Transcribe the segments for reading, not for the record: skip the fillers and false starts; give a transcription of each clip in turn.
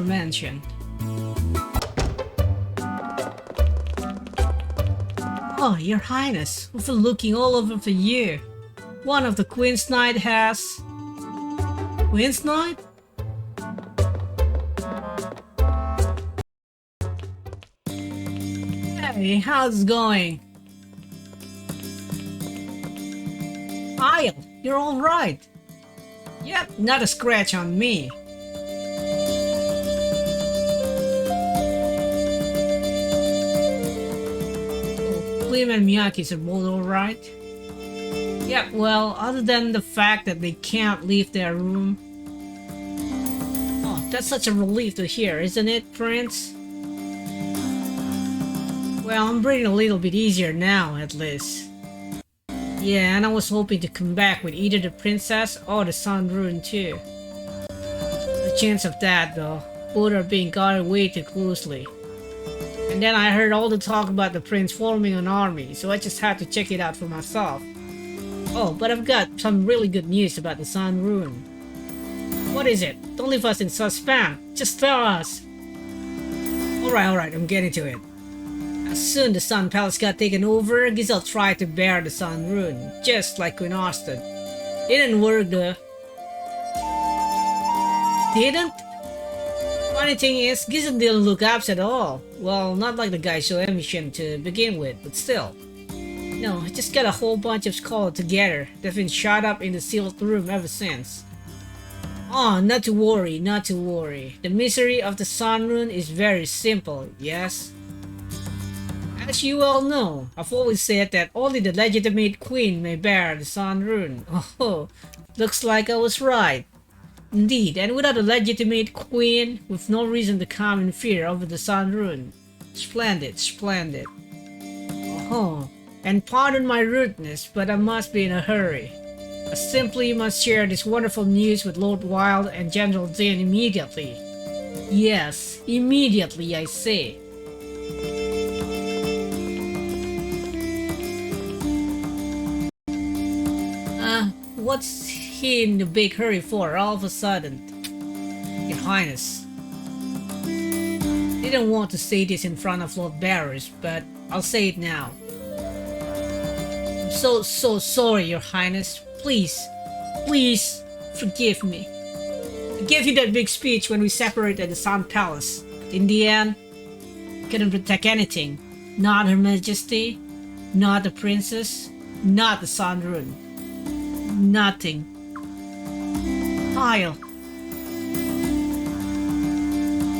aforementioned. Oh, Your Highness, we've been looking all over for you. One of the Queen's Knight has... Queen's Knight? Hey, how's it going? Isle, you're alright. Yep, not a scratch on me. Klim and Miyake's are both alright. Yep, well, other than the fact that they can't leave their room. Oh, that's such a relief to hear, isn't it, Prince? Well, I'm breathing a little bit easier now, at least. Yeah, and I was hoping to come back with either the princess or the Sun Rune too. The chance of that, though, both are being guarded way too closely. And then I heard all the talk about the prince forming an army, so I just had to check it out for myself. Oh, but I've got some really good news about the Sun Rune. What is it? Don't leave us in suspense. Just tell us. Alright, I'm getting to it. As soon as the Sun Palace got taken over, Giselle tried to bear the Sun Rune, just like Queen Austin. It didn't work though. Didn't? Funny thing is, Giselle didn't look upset at all. Well, not like the guy so emission to begin with, but still. No, I just got a whole bunch of skulls together. They've been shot up in the sealed room ever since. Oh, not to worry, not to worry. The mystery of the Sun Rune is very simple, yes? As you all know, I've always said that only the legitimate queen may bear the Sun Rune. Oh, looks like I was right. Indeed, and without a legitimate queen, with no reason to come in fear over the Sun Rune. Splendid, splendid. Oh, and pardon my rudeness, but I must be in a hurry. I simply must share this wonderful news with Lord Wilde and General Zane immediately. Yes, immediately I say. What's he in a big hurry for all of a sudden? Your Highness. Didn't want to say this in front of Lord Barows, but I'll say it now. I'm so sorry, Your Highness. Please forgive me. I gave you that big speech when we separated the Sun Palace. In the end, couldn't protect anything. Not Her Majesty, not the princess, not the Sun Rune. Nothing. Kyle.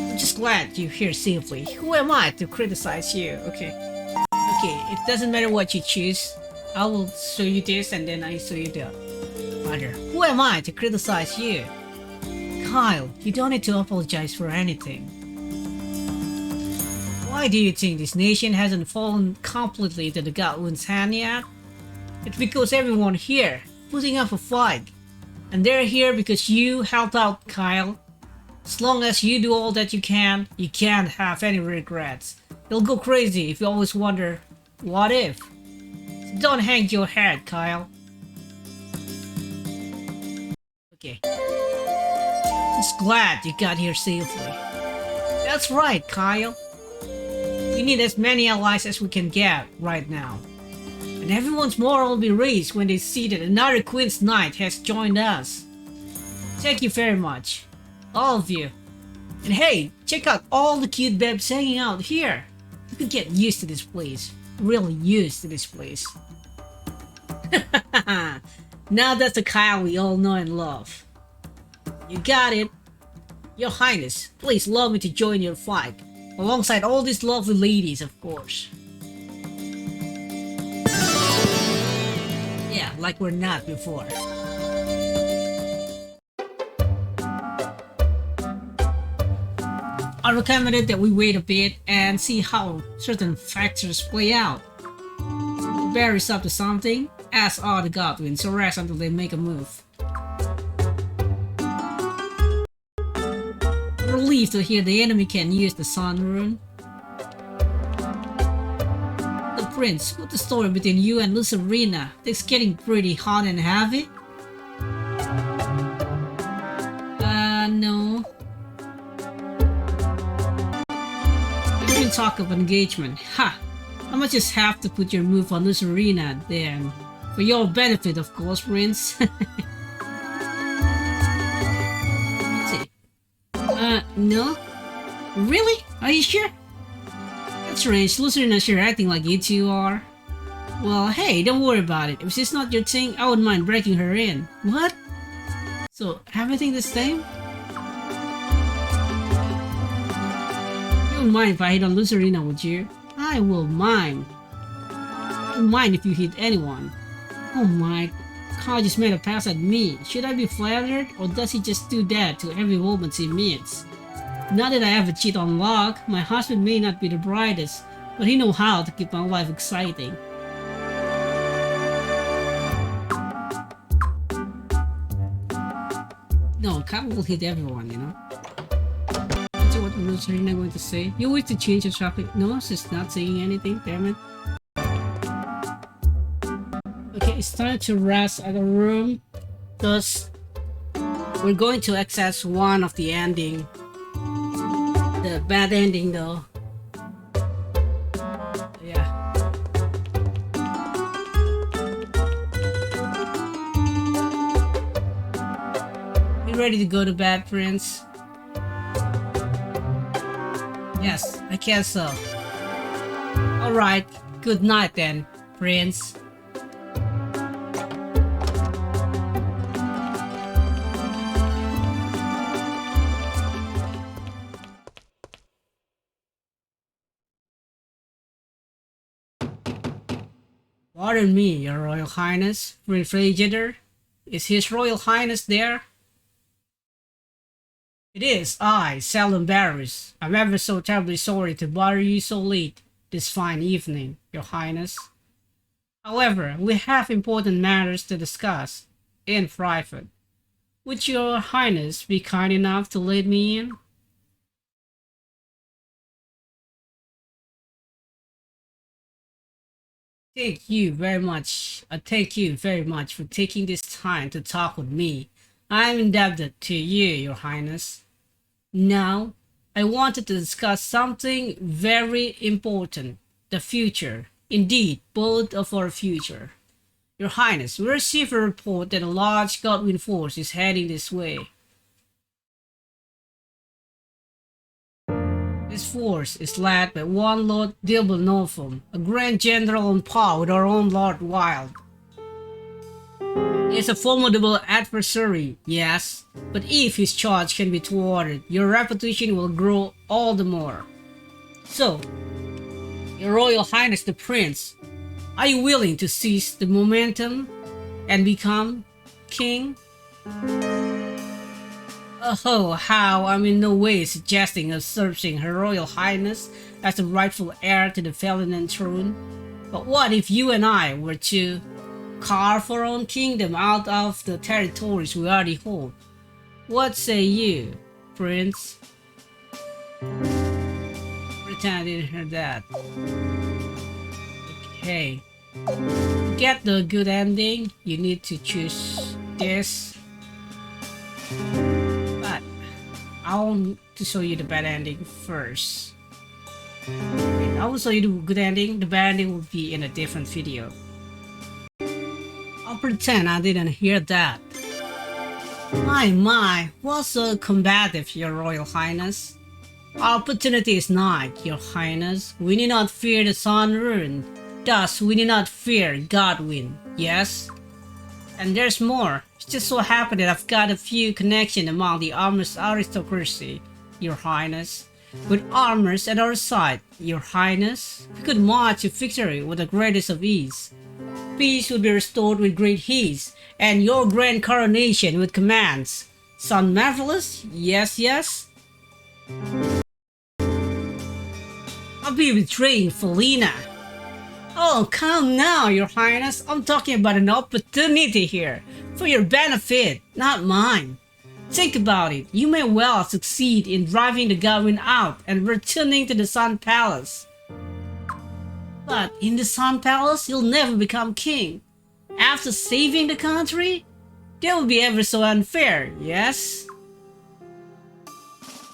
I'm just glad you're here safely. Who am I to criticize you? Okay, it doesn't matter what you choose. I will show you this and then I show you the other. Who am I to criticize you? Kyle, you don't need to apologize for anything. Why do you think this nation hasn't fallen completely to the Godwin's hand yet? It's because everyone here putting up a fight. And they're here because you helped out, Kyle. As long as you do all that you can't have any regrets. You'll go crazy if you always wonder, what if? So don't hang your head, Kyle. Okay. Just glad you got here safely. That's right, Kyle. We need as many allies as we can get right now. And everyone's morale will be raised when they see that another Queen's Knight has joined us. Thank you very much. All of you. And hey, check out all the cute babes hanging out here. You could get used to this place. Really used to this place. Now that's the Kyle we all know and love. You got it. Your Highness, please allow me to join your fight. Alongside all these lovely ladies, of course. Yeah, like we're not before. I recommended that we wait a bit and see how certain factors play out. Barry's up to something, as are the Godwins, so rest until they make a move. Relieved to hear the enemy can use the Sun Rune. The Prince, what's the story between you and Lucerina? It's getting pretty hot and heavy. No. talk of engagement. Ha! I might just have to put your move on this arena then. For your benefit, of course, Prince. Let's see. No? Really? Are you sure? That's strange. Lucifer's sure acting like you two are. Well, hey, don't worry about it. If it's not your thing, I wouldn't mind breaking her in. What? So, everything the same? You wouldn't mind if I hit on Lucerina, would you? I will mind. I wouldn't mind if you hit anyone. Oh my, Carl just made a pass at me. Should I be flattered, or does he just do that to every woman he meets? Not that I ever cheat on luck. My husband may not be the brightest, but he knows how to keep my life exciting. No, Carl will hit everyone, you know. Let's see what Lucerina going to say. You wish to change the traffic? No, she's not saying anything, damn it. Okay, it's time to rest at the room, because we're going to access one of the ending. The bad ending though. Yeah. You ready to go to bed, Prince? Yes, I guess so. Alright, good night then, Prince. Pardon me, Your Royal Highness. Freyjadour? Is His Royal Highness there? It is I, Salum Barows. I'm ever so terribly sorry to bother you so late this fine evening, Your Highness. However, we have important matters to discuss in private. Would Your Highness be kind enough to let me in? Thank you very much for taking this time to talk with me. I'm indebted to you, Your Highness. Now, I wanted to discuss something very important. The future. Indeed, both of our future. Your Highness, we received a report that a large Godwin force is heading this way. This force is led by one Lord Dilbel, a Grand General on par with our own Lord Wild. He is a formidable adversary, yes, but if his charge can be thwarted, your reputation will grow all the more. So, Your Royal Highness the Prince, are you willing to seize the momentum and become king? Oh, how I'm in no way suggesting usurping Her Royal Highness as the rightful heir to the Falenan throne. But what if you and I were to carve our own kingdom out of the territories we already hold? What say you, Prince? Pretend I didn't hear that. Okay. To get the good ending, you need to choose this. But I want to show you the bad ending first. Wait, I will show you the good ending. The bad ending will be in a different video. I'll pretend I didn't hear that. My, what's so combative, Your Royal Highness? Our opportunity is nigh, Your Highness. We need not fear the Sun Rune. Thus, we need not fear Godwin, yes? And there's more. It's just so happened that I've got a few connections among the Armors aristocracy, Your Highness. With armors at our side, Your Highness, we could march to victory with the greatest of ease. Peace will be restored with great ease, and your grand coronation with commands. Sound marvelous? Yes, yes? I'll be betraying Falena. Oh, come now, Your Highness. I'm talking about an opportunity here. For your benefit, not mine. Think about it. You may well succeed in driving the Godwin out and returning to the Sun Palace. But in the Sun Palace, you'll never become king. After saving the country, that would be ever so unfair, yes?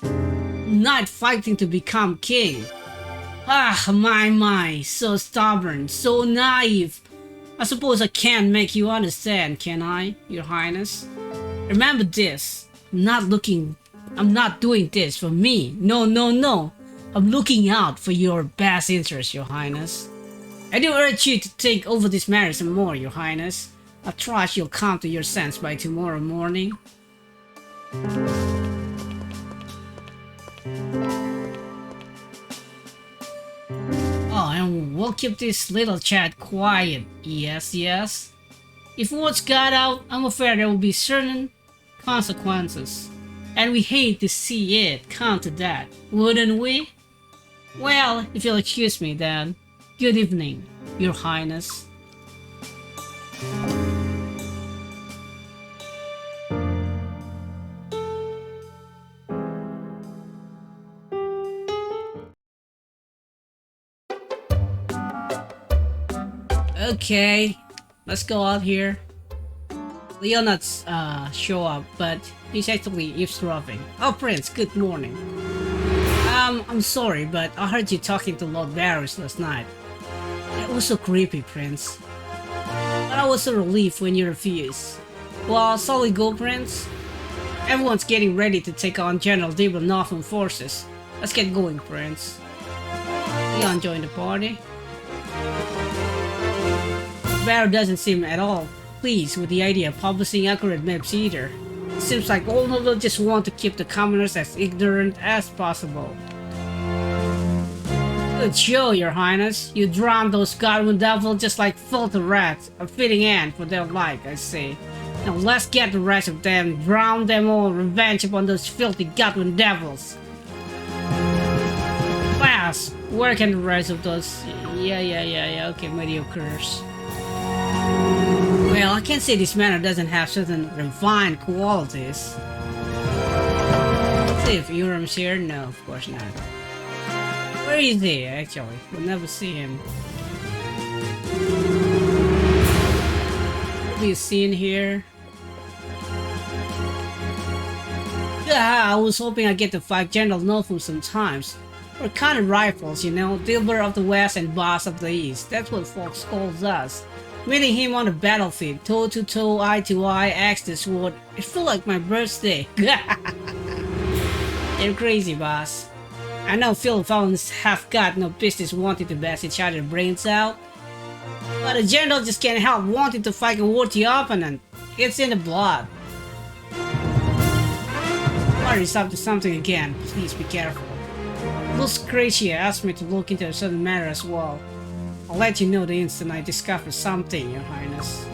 Not fighting to become king. Ah, my, so stubborn, so naive. I suppose I can't make you understand, can I, Your Highness? Remember this, I'm not doing this for me. No, no, no. I'm looking out for your best interest, Your Highness. I do urge you to think over this matter some more, Your Highness. I trust you'll come to your sense by tomorrow morning. Oh, and we'll keep this little chat quiet. Yes, yes. If words got out, I'm afraid there will be certain consequences. And we hate to see it come to that, wouldn't we? Well, if you'll excuse me then, good evening, Your Highness. Okay, let's go out here. Leonard's show up, but he's actually eavesdropping. Oh, Prince, good morning. I'm sorry, but I heard you talking to Lord Barows last night. It was so creepy, Prince. But I was so relieved when you refused. Well, solid go, Prince. Everyone's getting ready to take on General Dibble Northern forces. Let's get going, Prince. Leon joined the party. Barrow doesn't seem at all pleased with the idea of publishing accurate maps either. It seems like all nobles just want to keep the commoners as ignorant as possible. Good show, Your Highness. You drowned those Godwin devils just like filthy rats, a fitting end for their like, I say. Now let's get the rest of them, drown them all, revenge upon those filthy Godwin devils. Fast! Where can the rest of those... Yeah, okay, mediocres. Well, I can't say this manor doesn't have certain refined qualities. Let's see if Uram's here. No, of course not. Where is he, actually? We'll never see him. What do you see in here? Yeah, I was hoping I'd get to fight General Nofum sometimes. We're kind of rivals, you know, Dilber of the West and Boss of the East. That's what folks calls us. Meeting him on the battlefield, toe to toe, eye to eye, axe to sword, it felt like my birthday. You're crazy, boss. I know Philippines have got no business wanting to bash each other's brains out, but a general just can't help wanting to fight a worthy opponent. It's in the blood. Party's up to something again. Please be careful. Lucretia asked me to look into a certain matter as well. I'll let you know the instant I discover something, Your Highness.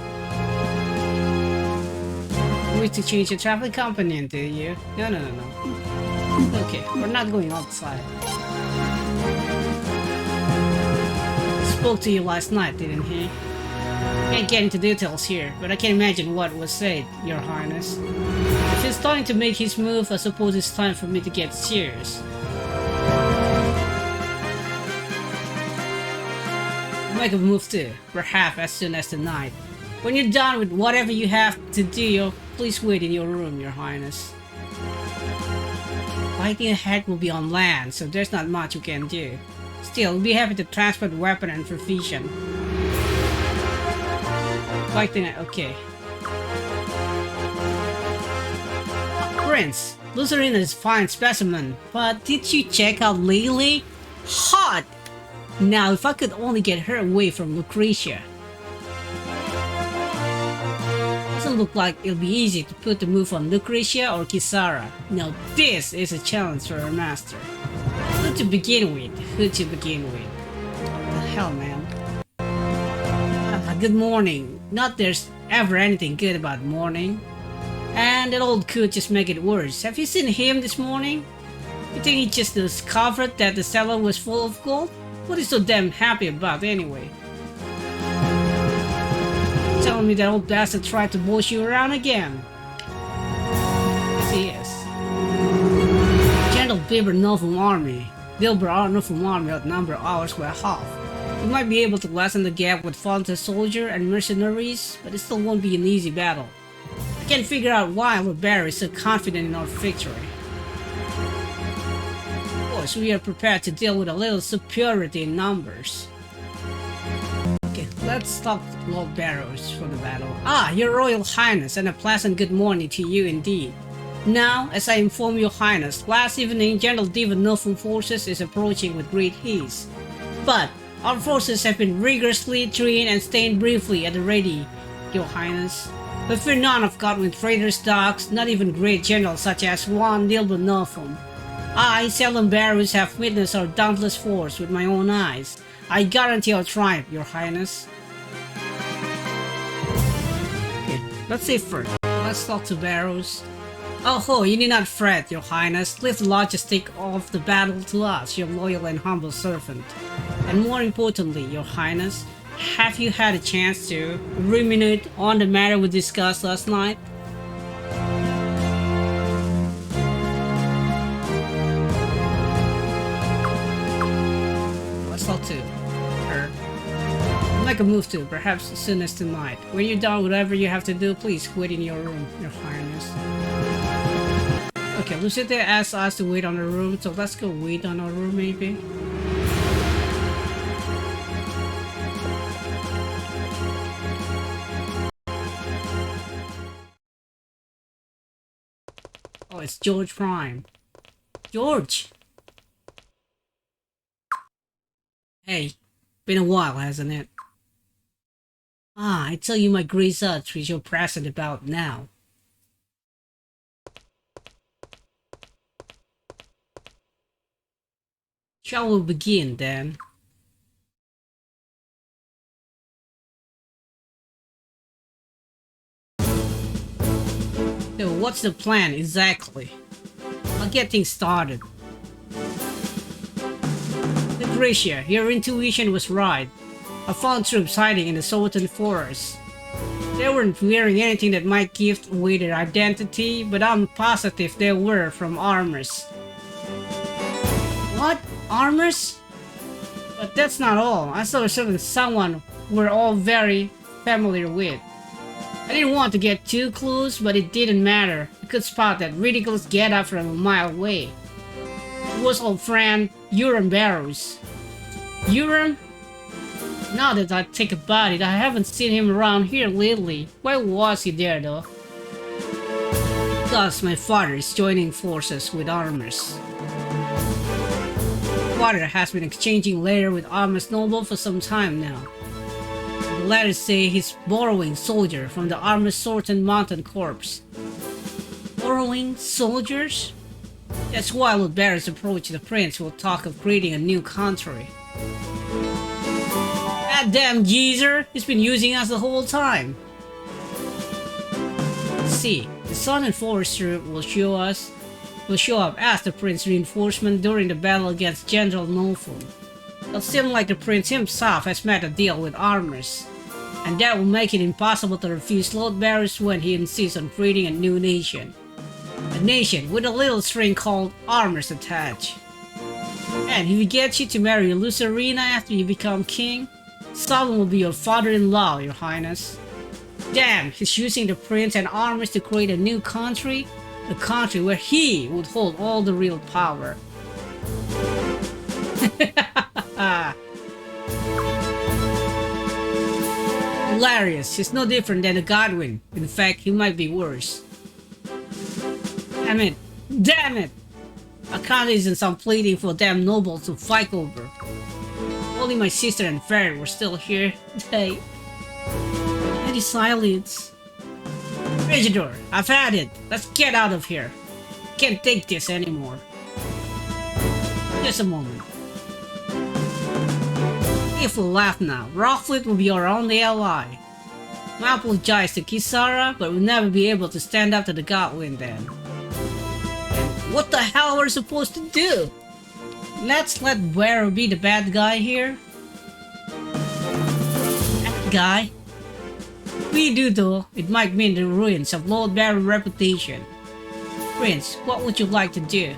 You wish to change your traveling companion, do you? No. Okay, we're not going outside. Spoke to you last night, didn't he? Can't get into details here, but I can imagine what was said, Your Highness. If he's starting to make his move, I suppose it's time for me to get serious. Make a move too, perhaps as soon as tonight. When you're done with whatever you have to do, please wait in your room, Your Highness. Fighting ahead will be on land, so there's not much you can do. Still, we'll be happy to transport weapon and provision. Fighting, okay. Prince, Lucerne is a fine specimen, but did you check out Lily? Hot! Now, if I could only get her away from Lucretia. Doesn't look like it'll be easy to put the move on Lucretia or Kisara. Now this is a challenge for our master. Who to begin with? What the hell, man? Good morning. Not there's ever anything good about morning. And that old coot just make it worse. Have you seen him this morning? You think he just discovered that the cellar was full of gold? What is so damn happy about anyway? Telling me that old bastard tried to boss you around again. Yes. General Bilber Novum Army. Bilber Novum Army outnumber ours by half. We might be able to lessen the gap with volunteer soldier and mercenaries, but it still won't be an easy battle. I can't figure out why Lord Barry is so confident in our victory. Oh, course, we are prepared to deal with a little superiority in numbers. Okay, let's talk to Lord Barows for the battle. Ah, your Royal Highness, and a pleasant good morning to you indeed. Now, as I inform your Highness, last evening General Diva Nofum forces is approaching with great haste. But our forces have been rigorously trained and staying briefly at the ready, your Highness. But fear none of Godwin Trader's dogs, not even great generals such as Juan Dilba Nofum. I, Salum Barows, have witnessed our dauntless force with my own eyes. I guarantee our triumph, your Highness. Okay, let's see first. Let's talk to Barows. Oh ho, you need not fret, your Highness. Leave the logistic of the battle to us, your loyal and humble servant. And more importantly, your Highness, have you had a chance to ruminate on the matter we discussed last night? Let's talk to her. Make a move to, perhaps as soon as tonight. When you're done whatever you have to do, please wait in your room, your Highness. Okay, Lucida asked us to wait on her room, so let's go wait on our room maybe. Oh, it's George Prime. George! Hey, been a while, hasn't it? Ah, I tell you my great such which you're present about now. Shall we begin then? So what's the plan exactly? I'll get things started. Lucretia, your intuition was right. I found troops hiding in the southern forest. They weren't wearing anything that might give away their identity, but I'm positive they were from armors. What? Armors? But that's not all. I saw someone we're all very familiar with. I didn't want to get too close, but it didn't matter. I could spot that ridiculous get-up from a mile away. It was old friend Urim Barows. Urim? Now that I think about it, I haven't seen him around here lately. Why was he there though? Because my father is joining forces with armors. Father has been exchanging letters with Armor's Noble for some time now. The letters say he's borrowing soldier from the Armor's Sword and Mountain Corps. Borrowing soldiers? That's why Lord Barows approached the prince will talk of creating a new country. That damn geezer! He's been using us the whole time. See, the Southern Forester will show up as the Prince's reinforcement during the battle against General Nofum. It'll seem like the Prince himself has made a deal with armors, and that will make it impossible to refuse Lord Barows when he insists on creating a new nation. A nation with a little string called armors attached. And if he gets you to marry Lucerina after you become king, Salum will be your father-in-law, your Highness. Damn, he's using the Prince and armors to create a new country? A country where he would hold all the real power. Hilarious, he's no different than a Godwin. In fact, he might be worse. Damn it! Damn it! A country isn't some pleading for damn nobles to fight over. Only my sister and Fairy were still here. Hey. Any silence. Freyjadour, I've had it. Let's get out of here. Can't take this anymore. Just a moment. If we laugh now, Rockfleet will be our only ally. I apologize to Kisara, but we'll never be able to stand up to the Godwin then. What the hell are we supposed to do? Let's let Barrow be the bad guy here. Bad guy? If we do though, it might mean the ruins of Lord Barrow's reputation. Prince, what would you like to do?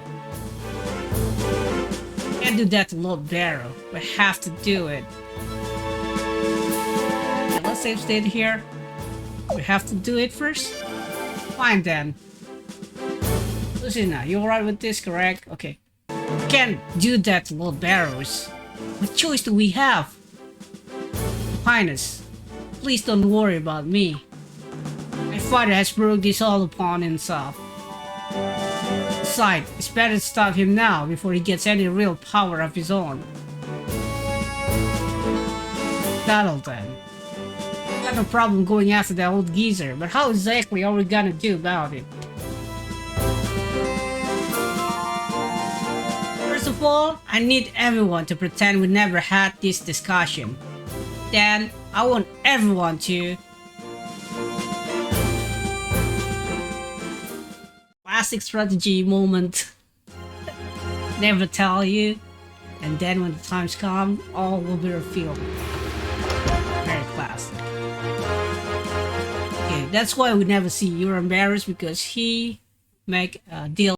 Can't do that to Lord Barrow. We have to do it. Okay, let's save state here. We have to do it first? Fine then. Lucina, you alright with this, correct? Okay. Can't do that to Lord Barows. What choice do we have? Highness, please don't worry about me. My father has brought this all upon himself. Besides, it's better to stop him now before he gets any real power of his own. That'll then. Got no problem going after that old geezer, but how exactly are we gonna do about it? First of all, I need everyone to pretend we never had this discussion. Then, I want everyone to... Classic strategy moment. Never tell you, and then when the times come, all will be revealed. Very classic. Okay, that's why we never see you're embarrassed, because he make a deal